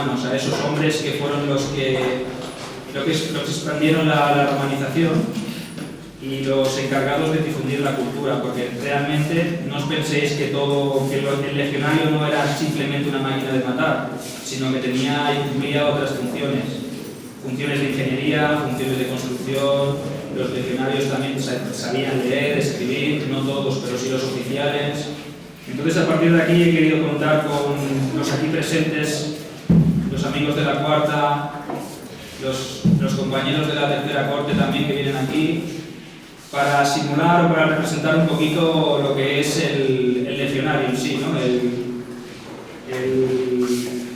romanos, a esos hombres que fueron los que expandieron la romanización y los encargados de difundir la cultura, porque realmente no os penséis que el legionario no era simplemente una máquina de matar, sino que tenía y cumplía otras funciones de ingeniería, funciones de construcción. Los legionarios también sabían leer, escribir, no todos, pero sí los oficiales. Entonces, a partir de aquí he querido contar con los aquí presentes, los amigos de la cuarta, los compañeros de la tercera corte también que vienen aquí, para simular o para representar un poquito lo que es el legionario en sí, ¿no?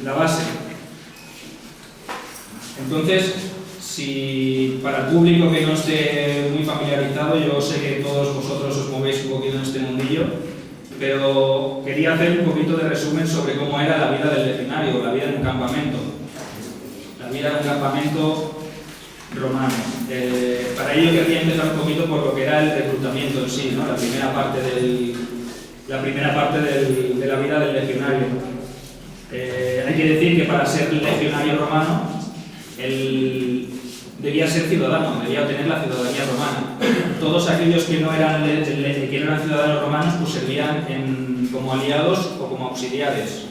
La base. Entonces, si para el público que no esté muy familiarizado, yo sé que todos vosotros os movéis un poquito en este mundillo, pero quería hacer un poquito de resumen sobre cómo era la vida del legionario, la vida en un campamento. La vida en un campamento romano. Para ello quería empezar un poquito por lo que era el reclutamiento en sí, ¿no? La primera parte de la vida del legionario. Hay que decir que para ser legionario romano, él debía ser ciudadano, debía obtener la ciudadanía romana. Todos aquellos que no eran ciudadanos romanos pues servían como aliados o como auxiliares.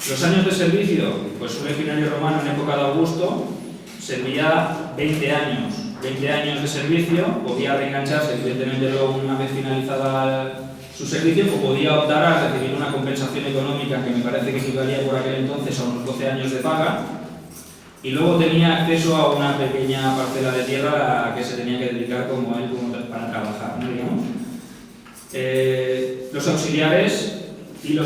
Los años de servicio, pues un legionario romano en época de Augusto servía 20 años de servicio, podía reengancharse, evidentemente luego una vez finalizada su servicio, pues podía optar a recibir una compensación económica que me parece que equivalía por aquel entonces a unos 12 años de paga, y luego tenía acceso a una pequeña parcela de tierra a la que se tenía que dedicar como él para trabajar, ¿no? Digamos. Los auxiliares y lo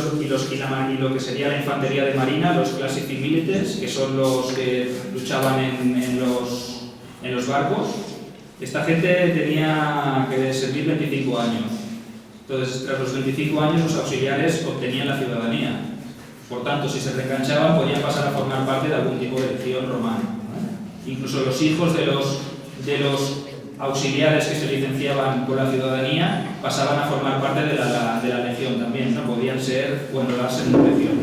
que sería la infantería de marina, los classici milites, que son los que luchaban en los barcos. Esta gente tenía que servir 25 años. Entonces, tras los 25 años, los auxiliares obtenían la ciudadanía. Por tanto, si se reenganchaban, podían pasar a formar parte de algún tipo de legión romana. Incluso los hijos de los auxiliares que se licenciaban con la ciudadanía pasaban a formar parte de la legión también, ¿no? Podían enrolarse en una legión.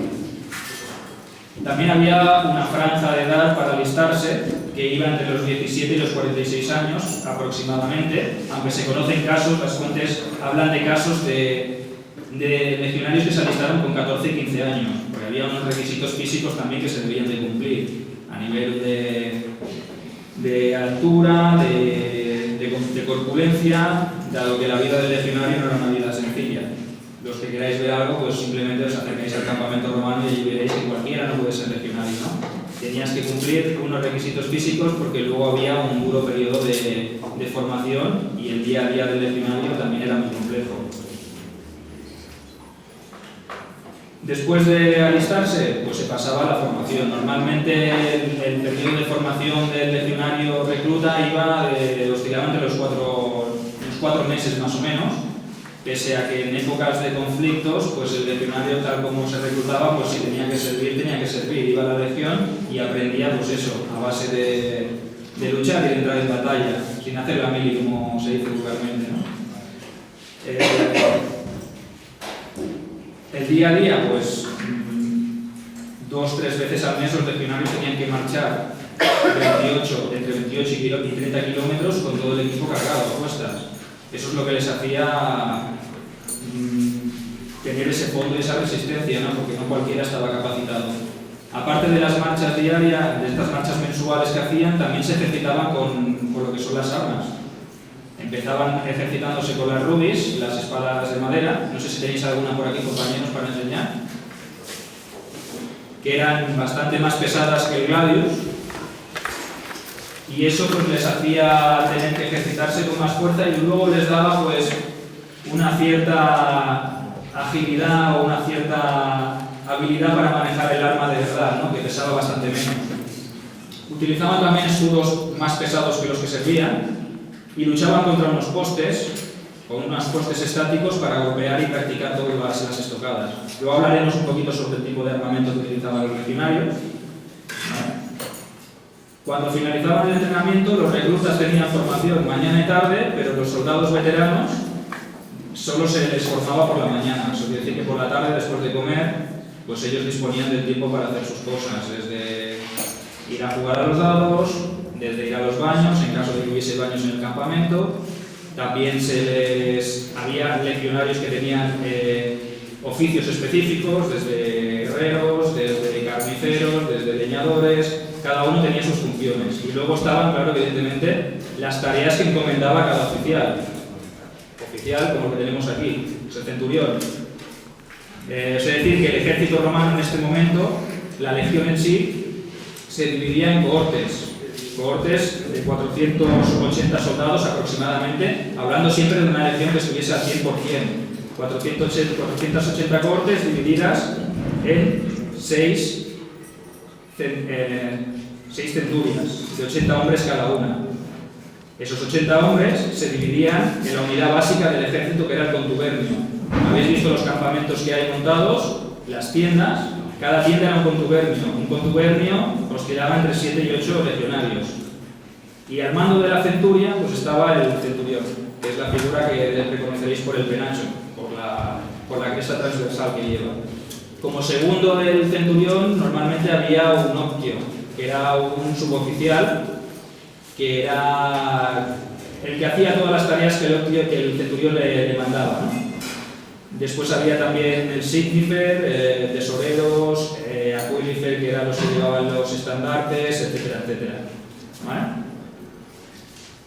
También había una franja de edad para alistarse que iba entre los 17 y los 46 años aproximadamente, aunque se conocen casos, las fuentes hablan de casos de legionarios que se alistaron con 14 y 15 años, porque había unos requisitos físicos también que se debían de cumplir a nivel de altura, de corpulencia, dado que la vida del legionario no era una vida sencilla. Los que queráis ver algo, pues simplemente os acercáis al campamento romano y allí veréis que cualquiera no puede ser legionario, ¿no? Tenías que cumplir unos requisitos físicos porque luego había un duro periodo de formación y el día a día del legionario también era muy complejo. Después de alistarse, pues se pasaba a la formación. Normalmente el periodo de formación del legionario recluta iba oscilaba entre los 4 meses más o menos, pese a que en épocas de conflictos, pues el legionario tal como se reclutaba, pues si tenía que servir, iba a la legión y aprendía pues eso, a base de luchar y de entrar en batalla, sin hacer la mili como se dice vulgarmente, ¿no? El día a día, pues 2-3 veces al mes los legionarios tenían que marchar entre 28 y 30 kilómetros con todo el equipo cargado a cuestas. Eso es lo que les hacía tener ese fondo y esa resistencia, ¿no? Porque no cualquiera estaba capacitado. Aparte de las marchas diarias, de estas marchas mensuales que hacían, también se ejercitaban con lo que son las armas. Empezaban ejercitándose con las rubis, las espadas de madera. No sé si tenéis alguna por aquí, compañeros, para enseñar. Que eran bastante más pesadas que el gladius. Y eso pues les hacía tener que ejercitarse con más fuerza y luego les daba pues una cierta agilidad o una cierta habilidad para manejar el arma de verdad, ¿no? Que pesaba bastante menos. Utilizaban también escudos más pesados que los que servían y luchaban contra unos postes, con unos postes estáticos para golpear y practicar todas las estocadas. Luego hablaremos un poquito sobre el tipo de armamento que utilizaban los legionarios. Cuando finalizaban el entrenamiento, los reclutas tenían formación mañana y tarde, pero los soldados veteranos solo se les formaba por la mañana. Eso quiere decir que por la tarde, después de comer, pues ellos disponían del tiempo para hacer sus cosas, desde ir a jugar a los dados, desde ir a los baños, en caso de que hubiese baños en el campamento. También había legionarios que tenían oficios específicos, desde herreros, desde carniceros, desde leñadores, cada uno tenía sus funciones. Y luego estaban, claro, evidentemente, las tareas que encomendaba cada oficial. Oficial, como el que tenemos aquí, es el centurión. Es decir, que el ejército romano en este momento, la legión en sí, se dividía en cohortes de 480 soldados aproximadamente, hablando siempre de una legión que estuviese al 100%. 480 cohortes divididas en 6 centurias, de 80 hombres cada una. Esos 80 hombres se dividían en la unidad básica del ejército, que era el contubernio. Habéis visto los campamentos que hay montados, las tiendas. Cada tienda era un contubernio. Un contubernio oscilaba entre 7 y 8 legionarios. Y al mando de la centuria pues estaba el centurión, que es la figura que reconoceréis por el penacho, por la cresta transversal que lleva. Como segundo del centurión normalmente había un octio, que era un suboficial, que era el que hacía todas las tareas que el centurión le mandaba, ¿no? Después había también el signifer, tesoreros, aquilifer, que eran los que llevaban los estandartes, etcétera, etcétera. ¿Vale?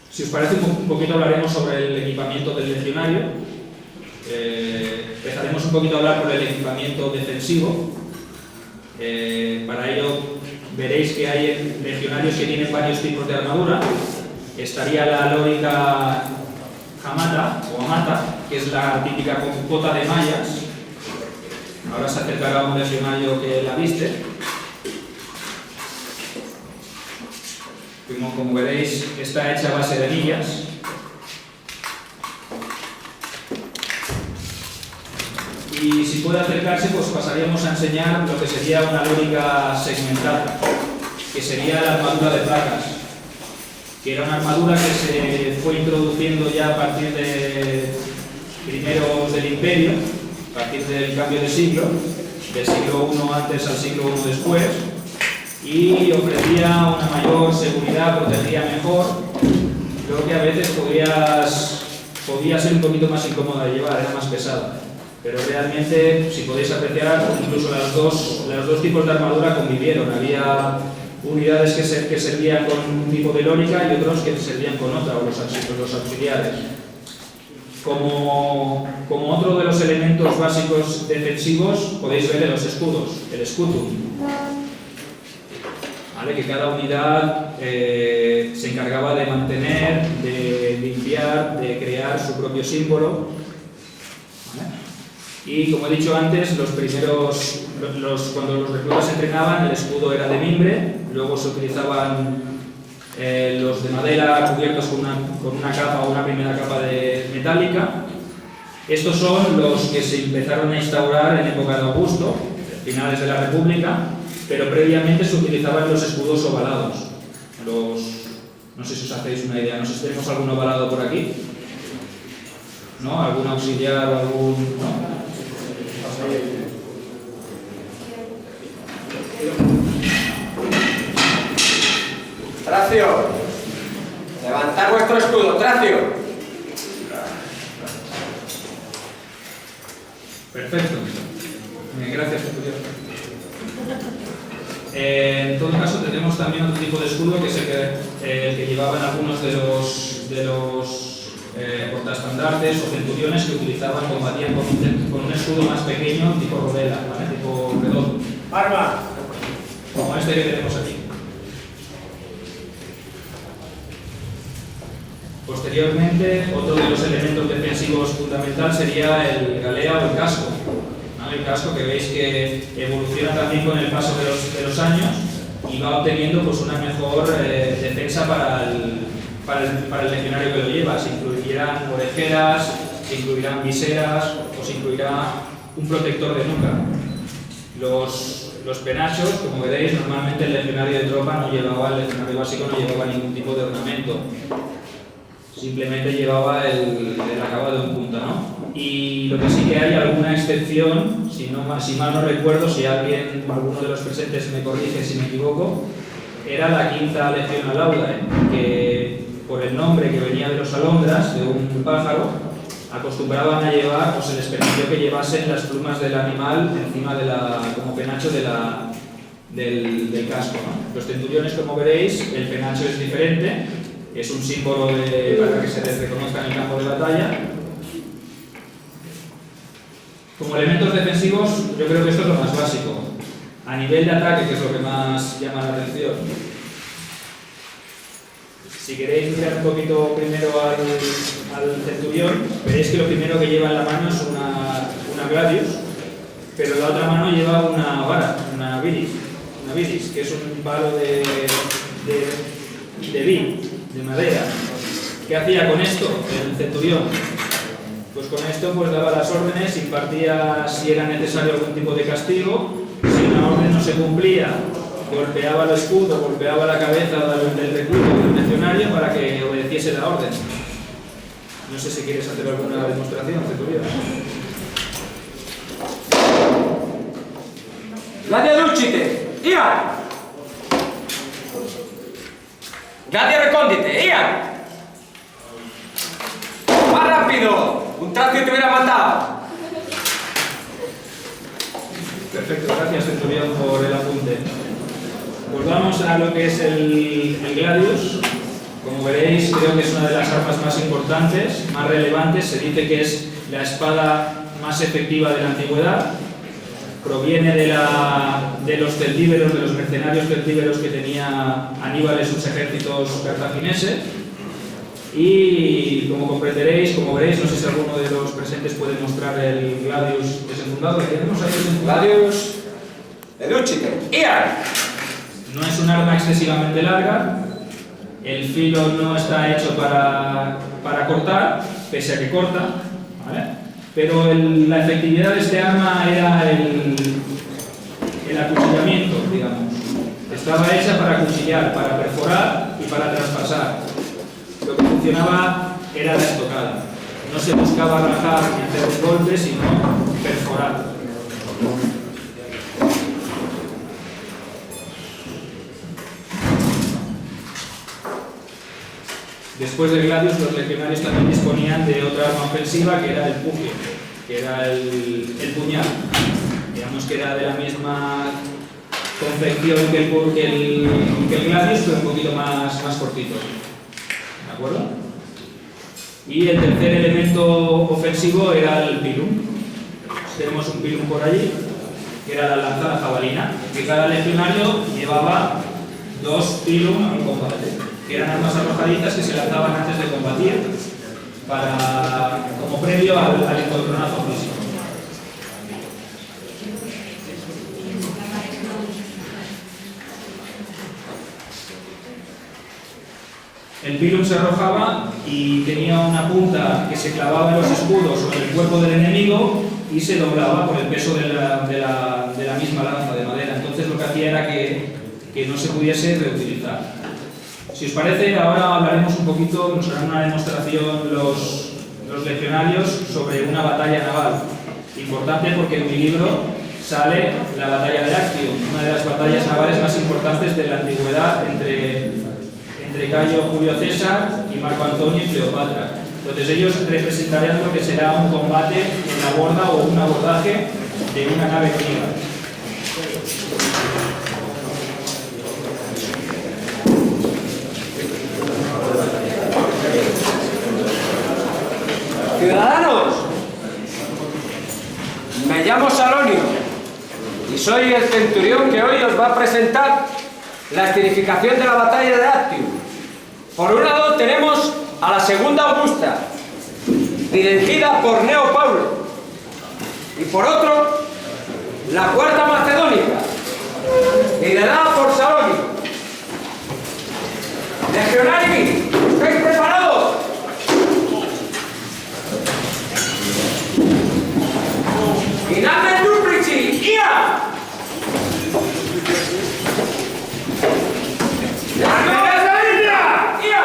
Si os parece, un poquito hablaremos sobre el equipamiento del legionario. Empezaremos un poquito a hablar por el equipamiento defensivo. Para ello veréis que hay legionarios que tienen varios tipos de armadura. Estaría la lórica hamata o amata, que es la típica cota de mallas. Ahora se acercará un legionario que la viste. Como veréis, está hecha a base de anillas. Y si puede acercarse, pues pasaríamos a enseñar lo que sería una lórica segmentada, que sería la armadura de placas, que era una armadura que se fue introduciendo ya a partir de primeros del Imperio, a partir del cambio de siglo, del siglo I antes al siglo I después, y ofrecía una mayor seguridad, protegía mejor, lo que a veces podía ser un poquito más incómoda de llevar, era más pesada. Pero realmente, si podéis apreciar, incluso los dos tipos de armadura convivieron. Había unidades que servían con un tipo de lórica y otros que servían con otra, o los auxiliares. Como otro de los elementos básicos defensivos, podéis ver en los escudos, el scutum. ¿Vale? Que cada unidad se encargaba de mantener, de limpiar, de crear su propio símbolo. ¿Vale? Y como he dicho antes, cuando los reclutas entrenaban, el escudo era de mimbre, luego se utilizaban los de madera cubiertos con una capa o una primera capa de metálica. Estos son los que se empezaron a instaurar en época de Augusto, finales de la República, pero previamente se utilizaban los escudos ovalados. No sé si os hacéis una idea, no sé si tenemos algún ovalado por aquí. ¿No? ¿Algún auxiliar o algún...? ¿No? Tracio, levantad vuestro escudo, Tracio. Perfecto. Gracias, Julio. En todo caso, tenemos también otro tipo de escudo, que es el que llevaban algunos de los portaestandartes o centuriones que combatían con un escudo más pequeño, tipo rodela, ¿vale? Tipo redondo. Arma. Como este que tenemos aquí. Posteriormente, otro de los elementos defensivos fundamental sería el galea o el casco. ¿Vale? El casco, que veis que evoluciona también con el paso de los años y va obteniendo pues una mejor defensa para el legionario que lo lleva. Se incluirán orejeras, se incluirán viseras o se incluirá un protector de nuca. Los penachos, como veréis, normalmente el legionario de tropa el legionario básico no llevaba ningún tipo de ornamento. simplemente llevaba el acabado en punta, ¿no? Y lo que sí que hay alguna excepción, si mal no recuerdo, si alguno de los presentes me corrige si me equivoco, era la quinta legión Laudae, que por el nombre que venía de los alondras, de un pájaro, acostumbraban a llevar, o se les permitió que llevasen las plumas del animal encima como penacho del casco, ¿no? Los centuriones, como veréis, el penacho es diferente, es un símbolo para que se les reconozca en el campo de batalla. Como elementos defensivos, yo creo que esto es lo más básico. A nivel de ataque, que es lo que más llama la atención. Si queréis mirar un poquito primero al centurión, veréis que lo primero que lleva en la mano es una gladius, pero la otra mano lleva una vara, una viris, que es un palo de vid, de madera. ¿Qué hacía con esto el centurión? Pues con esto pues daba las órdenes, impartía si era necesario algún tipo de castigo. Si una orden no se cumplía, golpeaba el escudo, golpeaba la cabeza del recluta o del legionario para que obedeciese la orden. No sé si quieres hacer alguna demostración, centurión. Gladia dulcite, ia! Gladia recóndite, ia! ¡Más rápido! ¡Un Tracio te hubiera matado! Perfecto, gracias centurión por el apunte. Pues vamos a lo que es el gladius. Como veréis, creo que es una de las armas más importantes, más relevantes. Se dice que es la espada más efectiva de la antigüedad. Proviene de los celtíberos, de los mercenarios celtíberos que tenía Aníbal en sus ejércitos cartagineses. Y como comprenderéis, como veréis, no sé si alguno de los presentes puede mostrar el gladius desenfundado. ¿Tenemos ahí desenfundado? Gladius edúchite, ia! No es un arma excesivamente larga, el filo no está hecho para cortar, pese a que corta, ¿vale? Pero la efectividad de este arma era el acuchillamiento, digamos. Estaba hecha para acuchillar, para perforar y para traspasar. Lo que funcionaba era la estocada. No se buscaba rajar ni hacer un golpe, sino perforar. Después del gladius, los legionarios también disponían de otra arma ofensiva, que era el pugio, que era el puñal. Digamos que era de la misma confección que el gladius, pero un poquito más cortito. ¿De acuerdo? Y el tercer elemento ofensivo era el pilum. Tenemos un pilum por allí, que era la lanza jabalina, que cada legionario llevaba 2 pilum en combate, que eran armas arrojadizas que se lanzaban antes de combatir, como previo al encontronazo físico. El pilum se arrojaba y tenía una punta que se clavaba en los escudos o en el cuerpo del enemigo y se doblaba por el peso de la misma lanza de madera. Entonces lo que hacía era que no se pudiese reutilizar. Si os parece, ahora hablaremos un poquito, nos harán una demostración los legionarios sobre una batalla naval. Importante porque en mi libro sale la batalla de Actium, una de las batallas navales más importantes de la antigüedad entre Cayo Julio César y Marco Antonio y Cleopatra. Entonces ellos representarían lo que será un combate en la borda o un abordaje de una nave griega. Ciudadanos, me llamo Salonio y soy el centurión que hoy os va a presentar la escenificación de la batalla de Actium. Por un lado tenemos a la segunda Augusta, dirigida por Neo Paulo, y por otro la cuarta Macedónica, liderada por Salonio. Legionari, ¿estáis preparados? ¡Iname duplici! ¡Ia! ¡La línea! ¡Ia!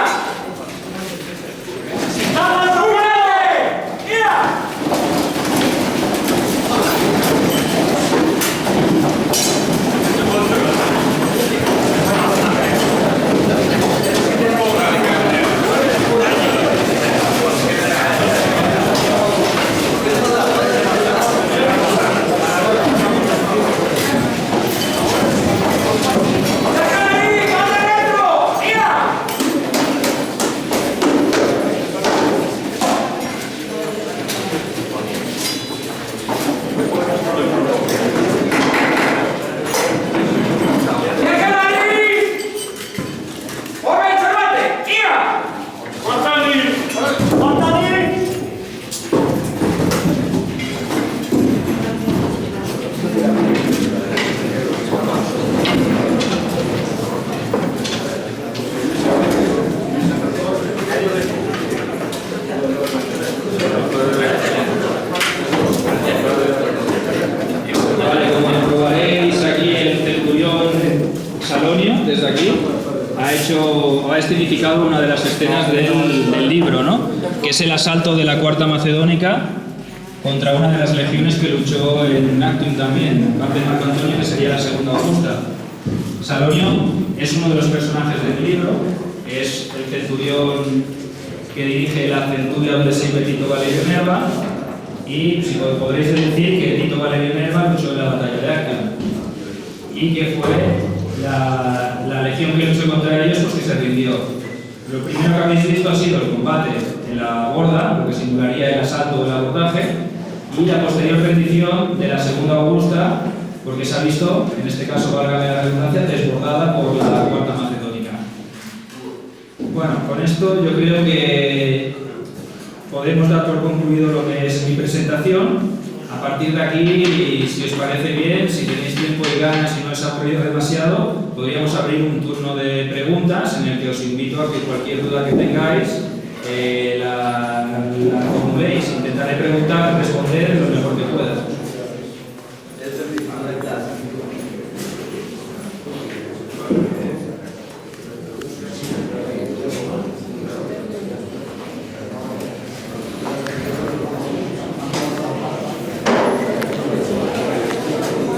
Salonio, desde aquí, ha escenificado una de las escenas del libro, ¿no? Que es el asalto de la Cuarta Macedónica contra una de las legiones que luchó en Actium también, parte de Marco Antonio, que sería la segunda Augusta. Salonio es uno de los personajes del libro, es el centurión que dirige la centuria donde se ve Tito Valerio Nerva, y si podréis decir que Tito Valerio Nerva luchó en la batalla de Actium, y que fue la legión que luchó contra ellos, pues que se rindió. Lo primero que habéis visto ha sido el combate en la borda, lo que simularía el asalto o el abordaje, y la posterior rendición de la segunda Augusta, porque se ha visto, en este caso valga la redundancia, desbordada por la Cuarta Macedónica. Bueno, con esto yo creo que podemos dar por concluido lo que es mi presentación. A partir de aquí, si os parece bien, si tenéis tiempo y ganas y no os ha aburrido demasiado, podríamos abrir un turno de preguntas en el que os invito a que cualquier duda que tengáis la formuléis. Intentaré preguntar, responder